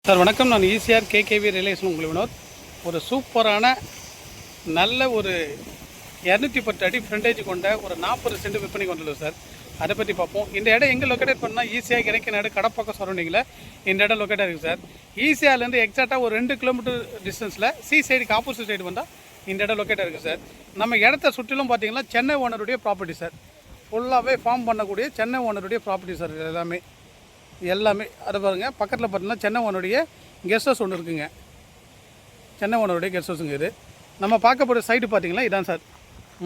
Sir வணக்கம். நான் ECR KKV relation உங்கள் வினோத். ஒரு சூப்பரான நல்ல ஒரு 210 அடி ஃப்ரண்டேஜ் கொண்ட ஒரு 40 சென்ட் விற்பனை கொண்டுள்ளது சார். அதை பற்றி பார்ப்போம். இந்த இடம் எங்கே லொக்கேட் பண்ணால் ஈஸியாக இறக்கினாடு கடப்பக்கம் சரௌண்டிங்கில் இந்த இடம் லொக்கேட்டாக இருக்குது சார். ஈஸியாலேருந்து எக்ஸாக்டாக ஒரு 2 கிலோமீட்டர் டிஸ்டன்ஸில் சைடுக்கு ஆப்போசிட் சைடு வந்தால் இந்த இடம் லொக்கேட்டாக இருக்குது சார். நம்ம இடத்த சுற்றிலும் பார்த்தீங்கன்னா சென்னை ஓனருடைய ப்ராப்பர்ட்டி சார். ஃபுல்லாகவே ஃபார்ம் பண்ணக்கூடிய சென்னை ஓனருடைய ப்ராப்பர்ட்டி சார். எல்லாமே அதை பாருங்கள். பக்கத்தில் பார்த்தீங்கன்னா சென்னை ஓனருடைய கெஸ்ட் ஹவுஸ் ஒன்று இருக்குங்க. சென்னை ஓனருடைய கெஸ்ட் ஹவுஸுங்க இது. நம்ம பார்க்கக்கூடிய சைடு பார்த்தீங்கன்னா இதான் சார்.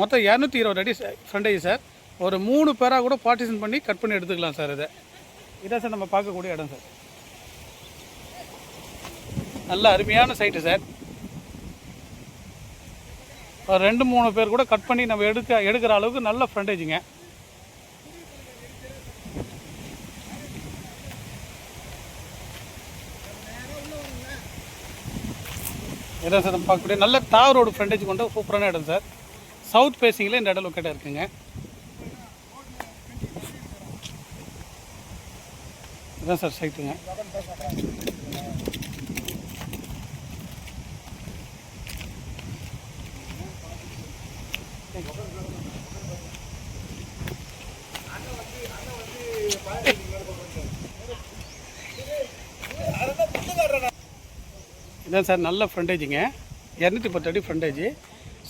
மொத்தம் 220 அடி ஃப்ரண்டேஜ் சார். ஒரு 3 பேராக கூட பார்ட்டிஷன் பண்ணி கட் பண்ணி எடுத்துக்கலாம் சார். இதான் சார் நம்ம பார்க்கக்கூடிய இடம் சார். நல்ல அருமையான சைட்டு சார். ஒரு 2-3 பேர் கூட கட் பண்ணி நம்ம எடுக்கிற அளவுக்கு நல்ல ஃப்ரண்டேஜுங்க. இதான் சார் நம்ம பார்க்கக்கூடிய நல்ல தார் ரோடு ஃப்ரண்டேஜ் கொண்ட சூப்பரான இடம் சார். சவுத் ஃபேஸிங்கில் இந்த இடம் லொக்கேட்டாக இருக்குங்க. இதான் சார் சைட்டுங்க. இதான் சார் நல்ல ஃப்ரண்டேஜுங்க. 210 அடி ஃப்ரண்டேஜ்.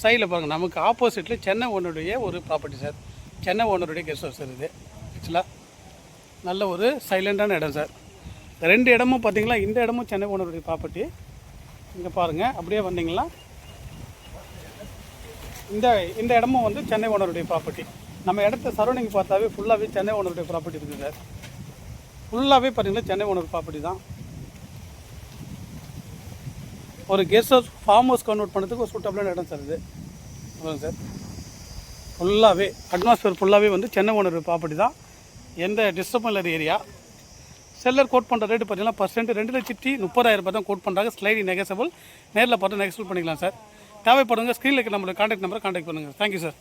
சைடில் பாருங்கள், நமக்கு ஆப்போசிட்டில் சென்னை ஓனருடைய ஒரு ப்ராப்பர்ட்டி சார். சென்னை ஓனருடைய கெஸ்ட் ஹவுஸ் சார் இது. ஆக்சுவலாக நல்ல ஒரு சைலண்டான இடம் சார். 2 இடமும் பார்த்தீங்களா, இந்த இடமும் சென்னை ஓனருடைய ப்ராப்பர்ட்டி. இங்கே பாருங்கள், அப்படியே வந்தீங்களா இந்த இடமும் வந்து சென்னை ஓனருடைய ப்ராப்பர்ட்டி. நம்ம இடத்த சரௌண்டிங் பார்த்தாவே ஃபுல்லாகவே சென்னை ஓனருடைய ப்ராப்பர்ட்டி இருக்குது சார். ஃபுல்லாகவே பார்த்தீங்கன்னா சென்னை ஓனர் ப்ராப்பர்ட்டி தான். ஒரு guest house farm house convert பண்ணுறதுக்கு ஒரு சூட்டபிளான இடம் சார் இது. சார் ஃபுல்லாகவே அட்மாஸ்பியர் ஃபுல்லாகவே வந்து சென்னை ஓனர் ப்ராப்பர்ட்டி தான். எந்த டிஸ்டர்பும் இல்லாத ஏரியா. செல்லர் கோட் பண்ணுற ரேட்டு பார்த்தீங்கன்னா பர்சன்ட் 2,30,000 தான் கோட் பண்ணுறாங்க. ஸ்லைடி நெகசபிள். நேரில் பார்த்து நெகசபிள் பண்ணிக்கலாம் சார். தேவைப்படுங்க. ஸ்க்ரீனில் நம்மளோட கான்டாக்ட் நம்பரை கான்டாக்ட் பண்ணுங்கள். Thank you sir.